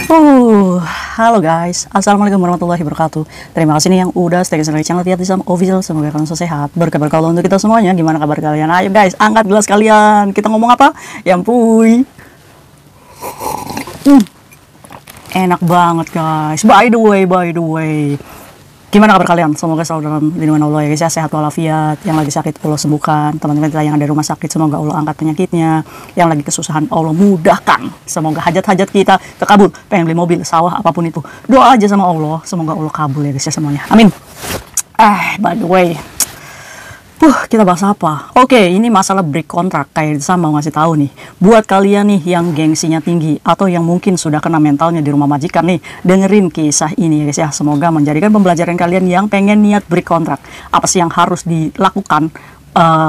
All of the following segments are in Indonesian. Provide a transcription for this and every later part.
Halo guys, assalamualaikum warahmatullahi wabarakatuh. Terima kasih nih yang udah stay di channel Tiat Isam Official. Semoga kalian selalu sehat. Berkabar kalau untuk kita semuanya. Gimana kabar kalian? Ayo guys, angkat gelas kalian. Kita ngomong apa? Yang puy. Enak banget guys. By the way. Gimana kabar kalian? Semoga selalu dalam lindungan Allah ya guys ya, sehat walafiat. Yang lagi sakit Allah sembuhkan. Teman-teman kita yang ada di rumah sakit, semoga Allah angkat penyakitnya. Yang lagi kesusahan Allah mudahkan. Semoga hajat-hajat kita terkabul. Pengen beli mobil, sawah, apapun itu, doa aja sama Allah, semoga Allah kabul ya guys ya semuanya. Amin. By the way, kita bahas apa? Oke, ini masalah break kontrak. Kayak sama mau ngasih tahu nih, buat kalian nih yang gengsinya tinggi atau yang mungkin sudah kena mentalnya di rumah majikan nih, dengerin kisah ini ya guys ya. Semoga menjadikan pembelajaran kalian yang pengen niat break kontrak. Apa sih yang harus dilakukan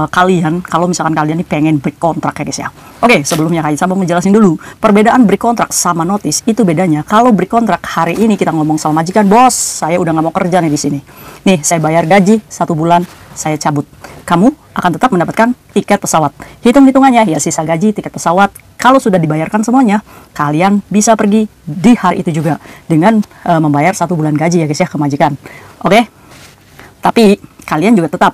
kalian kalau misalkan kalian nih pengen break kontrak ya guys ya. Oke, sebelumnya Kak Isa mau menjelasin dulu perbedaan break kontrak sama notice. Itu bedanya. Kalau break kontrak hari ini kita ngomong sama majikan, bos, saya udah nggak mau kerja nih di sini. Nih, saya bayar gaji 1 bulan, saya cabut. Kamu akan tetap mendapatkan tiket pesawat. Hitung-hitungannya ya sisa gaji, tiket pesawat. Kalau sudah dibayarkan semuanya, kalian bisa pergi di hari itu juga dengan membayar 1 bulan gaji ya guys ya ke majikan. Oke? Tapi kalian juga tetap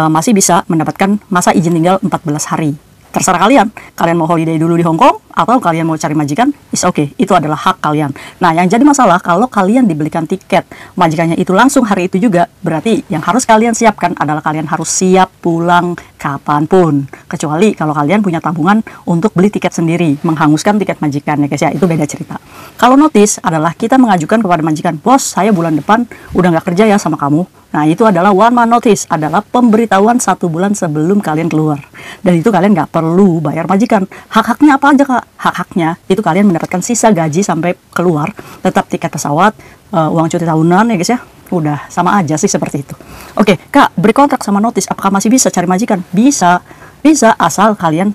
masih bisa mendapatkan masa izin tinggal 14 hari. Terserah kalian mau holiday dulu di Hong Kong atau kalian mau cari majikan, is okay, itu adalah hak kalian. Nah, yang jadi masalah kalau kalian dibelikan tiket majikannya itu langsung hari itu juga, berarti yang harus kalian siapkan adalah kalian harus siap pulang kapanpun. Kecuali kalau kalian punya tabungan untuk beli tiket sendiri, menghanguskan tiket majikan ya guys ya, itu beda cerita. Kalau notice adalah kita mengajukan kepada majikan, bos, saya bulan depan udah nggak kerja ya sama kamu. Nah, itu adalah one man notice, adalah pemberitahuan 1 bulan sebelum kalian keluar. Dan itu kalian nggak perlu bayar majikan. Hak-haknya apa aja kak? Hak-haknya itu kalian mendapatkan sisa gaji sampai keluar, tetap tiket pesawat, uang cuti tahunan ya guys ya. Udah sama aja sih seperti itu. Oke, kak, break kontrak sama notice, apakah masih bisa cari majikan? Bisa asal kalian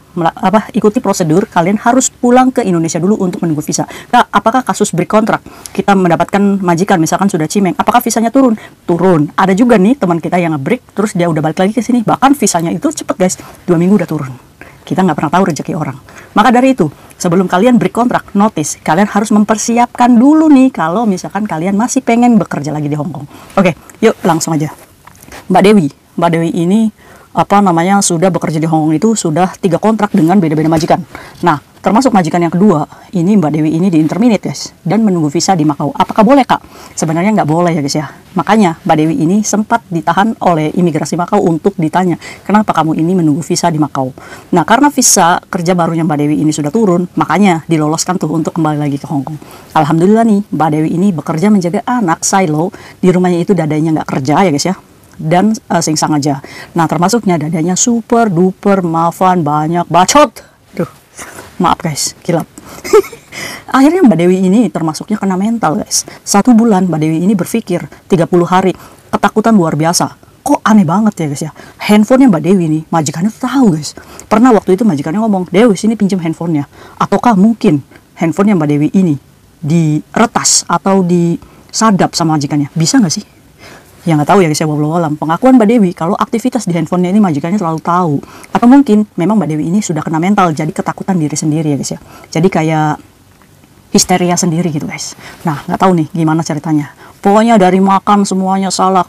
ikuti prosedur. Kalian harus pulang ke Indonesia dulu untuk menunggu visa. Kak, apakah kasus break kontrak kita mendapatkan majikan misalkan sudah cimeng, apakah visanya turun? Ada juga nih teman kita yang nge-break terus dia udah balik lagi ke sini, bahkan visanya itu cepet guys, 2 minggu udah turun. Kita nggak pernah tahu rezeki orang. Maka dari itu, sebelum kalian break kontrak, notice, kalian harus mempersiapkan dulu nih kalau misalkan kalian masih pengen bekerja lagi di Hong Kong. Oke, yuk langsung aja. Mbak Dewi ini sudah bekerja di Hong Kong itu sudah 3 kontrak dengan beda-beda majikan. Nah, termasuk majikan yang kedua, ini Mbak Dewi ini di interminate guys, dan menunggu visa di Macau. Apakah boleh kak? Sebenarnya nggak boleh ya guys ya. Makanya Mbak Dewi ini sempat ditahan oleh imigrasi Macau untuk ditanya, kenapa kamu ini menunggu visa di Macau? Nah, karena visa kerja barunya Mbak Dewi ini sudah turun, makanya diloloskan tuh untuk kembali lagi ke Hong Kong. Alhamdulillah nih, Mbak Dewi ini bekerja menjaga anak silo, di rumahnya itu dadanya nggak kerja ya guys ya, dan singsang aja. Nah, termasuknya dadanya super duper maafan, banyak bacot. Maaf guys, kilap. Akhirnya Mbak Dewi ini termasuknya kena mental guys. 1 bulan Mbak Dewi ini berpikir 30 hari ketakutan luar biasa. Kok aneh banget ya guys ya. Handphonenya Mbak Dewi ini majikannya tuh tahu guys. Pernah waktu itu majikannya ngomong, Dewi sini pinjam handphonenya. Ataukah mungkin handphonenya Mbak Dewi ini diretas atau disadap sama majikannya? Bisa nggak sih? Ya nggak tahu ya guys ya, wallahualam. Pengakuan Mbak Dewi kalau aktivitas di handphonenya ini majikannya selalu tahu. Atau mungkin memang Mbak Dewi ini sudah kena mental, jadi ketakutan diri sendiri ya guys ya. Jadi kayak histeria sendiri gitu guys. Nah, nggak tahu nih gimana ceritanya. Pokoknya dari makan semuanya salah,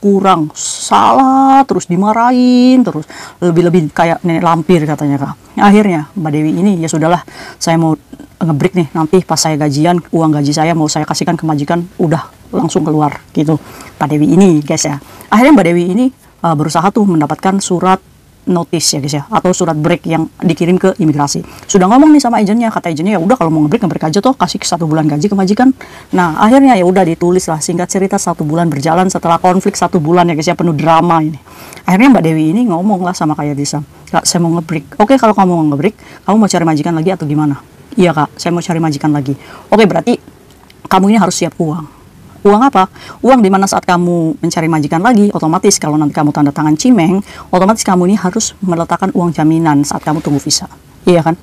salah terus dimarahin terus, lebih-lebih kayak nenek lampir katanya kak. Akhirnya Mbak Dewi ini ya sudahlah, saya mau ngebreak nih, nanti pas saya gajian, uang gaji saya mau saya kasihkan ke majikan, udah langsung keluar gitu Mbak Dewi ini guys ya. Akhirnya Mbak Dewi ini berusaha tuh mendapatkan surat notice ya guys ya, atau surat break yang dikirim ke imigrasi. Sudah ngomong nih sama agennya, kata agennya ya udah kalau mau ngebreak aja toh, kasih 1 bulan gaji ke majikan. Nah, akhirnya ya udah ditulis lah, singkat cerita 1 bulan berjalan setelah konflik 1 bulan ya guys ya, penuh drama ini. Akhirnya Mbak Dewi ini ngomong lah sama kayak Disa, kak, saya mau ngebreak. Oke, kalau kamu mau ngebreak, kamu mau cari majikan lagi atau gimana? Iya kak, saya mau cari majikan lagi. Oke, berarti kamu ini harus siap uang. Uang apa? Uang dimana saat kamu mencari majikan lagi, otomatis kalau nanti kamu tanda tangan cimeng, otomatis kamu ini harus meletakkan uang jaminan saat kamu tunggu visa. Iya kan?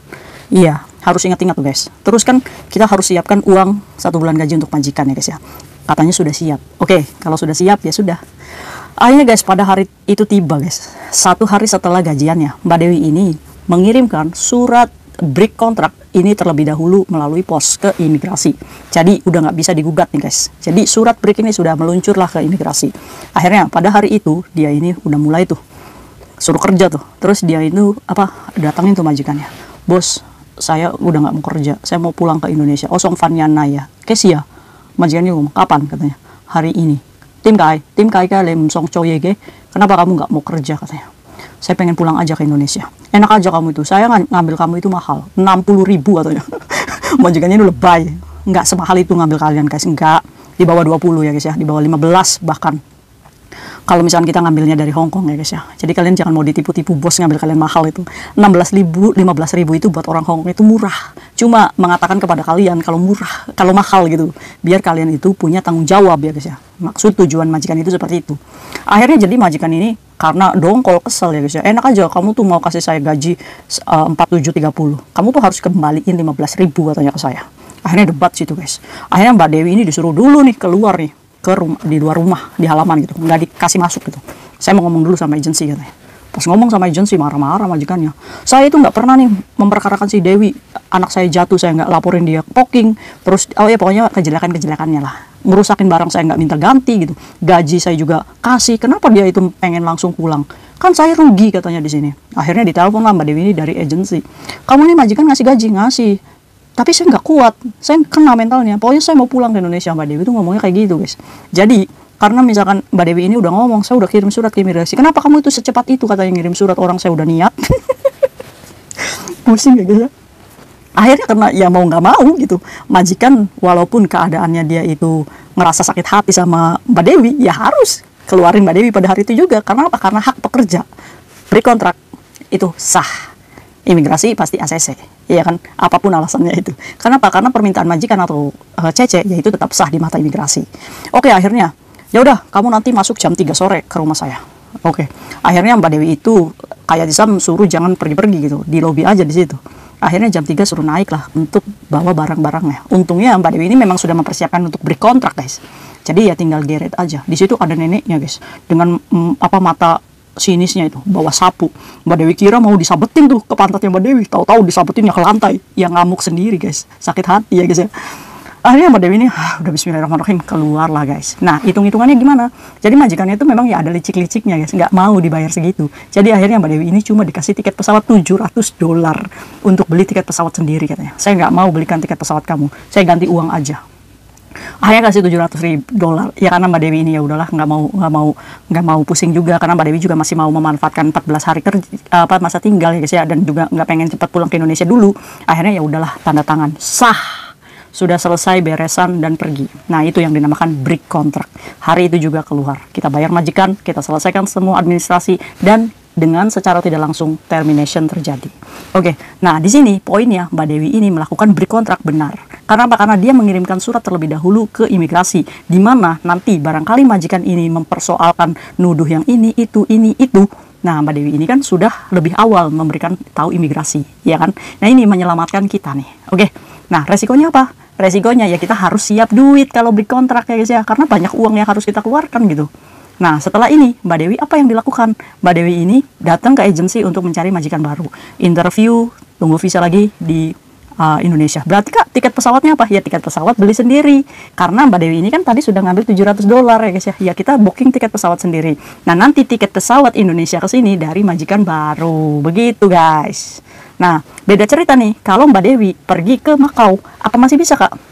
Iya, harus ingat-ingat tuh guys. Terus kan kita harus siapkan uang 1 bulan gaji untuk majikan ya guys ya. Katanya sudah siap. Oke, kalau sudah siap ya sudah. Akhirnya guys, pada hari itu tiba guys. 1 hari setelah gajiannya, Mbak Dewi ini mengirimkan surat break kontrak ini terlebih dahulu melalui pos ke imigrasi. Jadi udah nggak bisa digugat nih guys. Jadi surat break ini sudah meluncurlah ke imigrasi. Akhirnya pada hari itu dia ini udah mulai tuh suruh kerja tuh. Terus dia itu datangin tuh majikannya. Bos, saya udah nggak mau kerja. Saya mau pulang ke Indonesia. Osong Fanyana ya. Kesia. Majikannya ngomong, kapan katanya? Hari ini. Tim kai lem song coyege. Kenapa kamu nggak mau kerja katanya? Saya pengen pulang aja ke Indonesia. Enak aja kamu itu. Saya ngambil kamu itu mahal. 60.000 katanya. Majikannya itu lebay. Nggak semahal itu ngambil kalian guys. Nggak. Di bawah 20 ya guys ya. Di bawah 15 bahkan. Kalau misalnya kita ngambilnya dari Hong Kong ya guys ya. Jadi kalian jangan mau ditipu-tipu bos ngambil kalian mahal itu. 16.000, 15.000 itu buat orang Hong Kong itu murah. Cuma mengatakan kepada kalian kalau murah, kalau mahal gitu. Biar kalian itu punya tanggung jawab ya guys ya. Maksud tujuan majikan itu seperti itu. Akhirnya jadi majikan ini karena dongkol kesel ya guys ya. Enak aja kamu tuh mau kasih saya gaji 4730. Kamu tuh harus kembaliin 15.000 katanya ke saya. Akhirnya debat situ guys. Akhirnya Mbak Dewi ini disuruh dulu nih keluar nih ke rumah, di luar rumah, di halaman gitu, nggak dikasih masuk gitu. Saya mau ngomong dulu sama agensi katanya. Pas ngomong sama agensi marah-marah majikannya. Saya itu nggak pernah nih memperkarakan si Dewi. Anak saya jatuh, saya nggak laporin dia poking. Terus pokoknya kejelekan-kejelekannya lah. Merusakin barang saya nggak minta ganti gitu. Gaji saya juga kasih. Kenapa dia itu pengen langsung pulang? Kan saya rugi katanya di sini. Akhirnya ditelepon lah Mbak Dewi ini dari agensi. Kamu ini majikan ngasih gaji, ngasih. Tapi saya nggak kuat, saya kena mentalnya. Pokoknya saya mau pulang ke Indonesia. Mbak Dewi itu ngomongnya kayak gitu guys. Jadi karena misalkan Mbak Dewi ini udah ngomong, saya udah kirim surat ke imigrasi. Kenapa kamu itu secepat itu katanya ngirim surat, orang saya udah niat. Pusing ya guys ya. Akhirnya karena ya mau nggak mau gitu, majikan walaupun keadaannya dia itu ngerasa sakit hati sama Mbak Dewi, ya harus keluarin Mbak Dewi pada hari itu juga. Karena apa? Karena hak pekerja break kontrak itu sah. Imigrasi pasti ACC, iya kan? Apapun alasannya itu. Kenapa? Karena permintaan majikan atau CC, ya itu tetap sah di mata imigrasi. Oke, akhirnya, ya udah, kamu nanti masuk jam 3 sore ke rumah saya. Oke, akhirnya Mbak Dewi itu kayak Disam suruh jangan pergi-pergi gitu, di lobi aja di situ. Akhirnya jam 3 suruh naik lah untuk bawa barang-barangnya. Untungnya Mbak Dewi ini memang sudah mempersiapkan untuk break kontrak guys. Jadi ya tinggal geret aja. Di situ ada neneknya guys, dengan mata sinisnya itu bawa sapu. Mbak Dewi kira mau disabetin tuh ke pantatnya Mbak Dewi, tahu-tahu disabetinnya ke lantai. Yang ngamuk sendiri guys, sakit hati ya guys ya. Akhirnya Mbak Dewi ini udah bismillahirrahmanirrahim keluar lah guys. Nah hitung-hitungannya gimana? Jadi majikannya itu memang ya ada licik-liciknya guys, nggak mau dibayar segitu. Jadi akhirnya Mbak Dewi ini cuma dikasih tiket pesawat $700 untuk beli tiket pesawat sendiri katanya. Saya nggak mau belikan tiket pesawat kamu, saya ganti uang aja. Akhirnya kasih $700 ya karena Mbak Dewi ini ya udahlah nggak mau pusing juga, karena Mbak Dewi juga masih mau memanfaatkan 14 hari kerja masa tinggal ya guys ya, dan juga nggak pengen cepat pulang ke Indonesia dulu. Akhirnya ya udahlah tanda tangan sah, sudah selesai beresan dan pergi. Nah itu yang dinamakan break kontrak. Hari itu juga keluar, kita bayar majikan, kita selesaikan semua administrasi, dan dengan secara tidak langsung termination terjadi. Oke, nah di sini poinnya Mbak Dewi ini melakukan break kontrak benar. Karena apa? Karena dia mengirimkan surat terlebih dahulu ke imigrasi, di mana nanti barangkali majikan ini mempersoalkan nuduh yang ini itu. Nah Mbak Dewi ini kan sudah lebih awal memberikan tahu imigrasi, ya kan? Nah ini menyelamatkan kita nih. Oke, nah resikonya apa? Resikonya ya kita harus siap duit kalau break kontrak ya guys ya, karena banyak uang yang harus kita keluarkan gitu. Nah setelah ini Mbak Dewi apa yang dilakukan? Mbak Dewi ini datang ke agensi untuk mencari majikan baru, interview, tunggu visa lagi di Indonesia. Berarti Kak tiket pesawatnya apa? Ya tiket pesawat beli sendiri, karena Mbak Dewi ini kan tadi sudah ngambil $700 ya guys ya. Ya kita booking tiket pesawat sendiri. Nah nanti tiket pesawat Indonesia ke sini dari majikan baru, begitu guys. Nah beda cerita nih kalau Mbak Dewi pergi ke Makau, apa masih bisa Kak?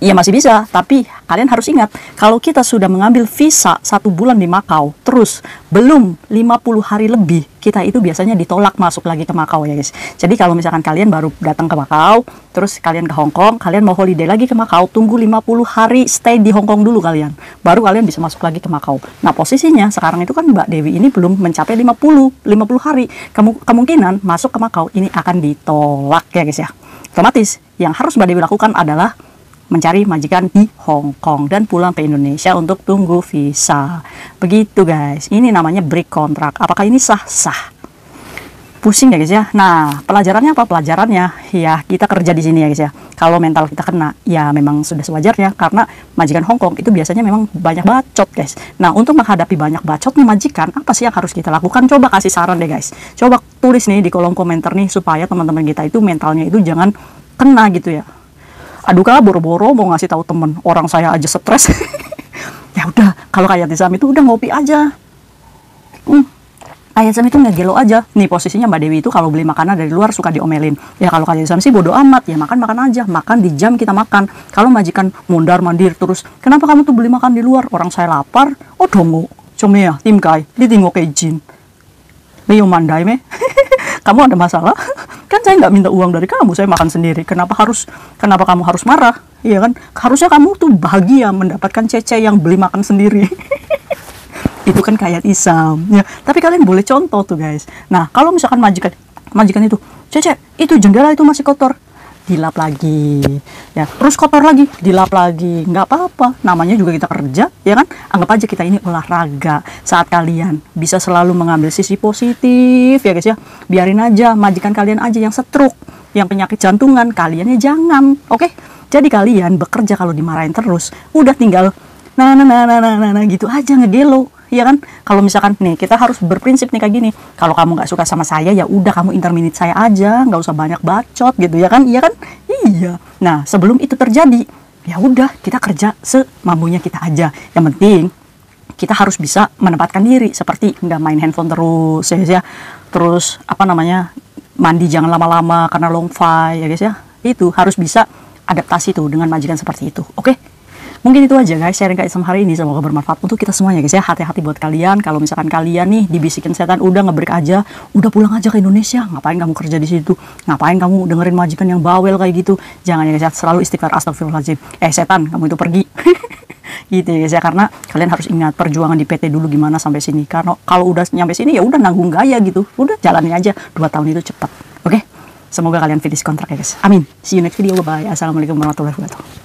Ya masih bisa, tapi kalian harus ingat kalau kita sudah mengambil visa 1 bulan di Makau, terus belum 50 hari lebih, kita itu biasanya ditolak masuk lagi ke Makau ya guys. Jadi kalau misalkan kalian baru datang ke Makau, terus kalian ke Hong Kong, kalian mau holiday lagi ke Makau, tunggu 50 hari stay di Hong Kong dulu kalian, baru kalian bisa masuk lagi ke Makau. Nah posisinya sekarang itu kan Mbak Dewi ini belum mencapai 50 hari, kemungkinan masuk ke Makau ini akan ditolak ya guys ya. Otomatis yang harus Mbak Dewi lakukan adalah mencari majikan di Hong Kong dan pulang ke Indonesia untuk tunggu visa. Begitu guys, ini namanya break kontrak. Apakah ini sah? Sah. Pusing ya guys ya. Nah, pelajarannya apa? Pelajarannya ya kita kerja di sini ya guys ya. Kalau mental kita kena, ya memang sudah sewajarnya karena majikan Hongkong itu biasanya memang banyak bacot guys. Nah, untuk menghadapi banyak bacot nih majikan, apa sih yang harus kita lakukan? Coba kasih saran deh guys. Coba tulis nih di kolom komentar nih supaya teman-teman kita itu mentalnya itu jangan kena gitu ya. Aduh kak, boro-boro mau ngasih tahu temen, orang saya aja stres. Ya udah, kalau kayak Tisam itu udah ngopi aja. Kayak Sam itu ngegelo aja. Nih posisinya Mbak Dewi itu kalau beli makanan dari luar suka diomelin. Ya kalau kayak Sam sih bodo amat, ya makan aja. Makan di jam kita makan. Kalau majikan mundar mandir terus, kenapa kamu tuh beli makan di luar? Orang saya lapar. Oh dongo, cuma ya tim kai, di tinggo kejin. Leo mandai me. Kamu ada masalah? Kan saya nggak minta uang dari kamu, saya makan sendiri. Kenapa kamu harus marah? Iya kan? Harusnya kamu tuh bahagia mendapatkan cece yang beli makan sendiri. Itu kan kayak Isam ya, tapi kalian boleh contoh tuh guys. Nah kalau misalkan majikan itu, Cece itu jendela itu masih kotor, dilap lagi ya, terus kotor lagi, dilap lagi, nggak apa-apa, namanya juga kita kerja ya kan. Anggap aja kita ini olahraga. Saat kalian bisa selalu mengambil sisi positif ya guys ya, biarin aja majikan kalian aja yang stroke, yang penyakit jantungan, kaliannya jangan. Oke, jadi kalian bekerja kalau dimarahin terus, udah tinggal nah gitu aja ngegelo. Iya kan, kalau misalkan nih kita harus berprinsip nih kayak gini, kalau kamu nggak suka sama saya ya udah kamu interminate saya aja, nggak usah banyak bacot gitu ya kan. Iya. Nah sebelum itu terjadi ya udah kita kerja semampunya kita aja. Yang penting kita harus bisa menempatkan diri, seperti nggak main handphone terus ya, terus mandi jangan lama-lama karena long fly ya guys ya. Itu harus bisa adaptasi tuh dengan majikan seperti itu. Oke? Mungkin itu aja guys sharing Kak Isam hari ini, semoga bermanfaat untuk kita semuanya guys ya. Hati-hati buat kalian kalau misalkan kalian nih dibisikin setan, udah ngebreak aja, udah pulang aja ke Indonesia. Ngapain kamu kerja di situ? Ngapain kamu dengerin majikan yang bawel kayak gitu? Jangan ya guys ya, selalu istighfar, astagfirullahaladzim. Setan, kamu itu pergi. Gitu ya guys ya, karena kalian harus ingat perjuangan di PT dulu gimana sampai sini. Karena kalau udah nyampe sini ya udah nanggung gaya gitu. Udah jalani aja, 2 tahun itu cepat. Oke? Semoga kalian finish kontrak ya guys. Amin. See you next video. Bye. Assalamualaikum warahmatullahi wabarakatuh.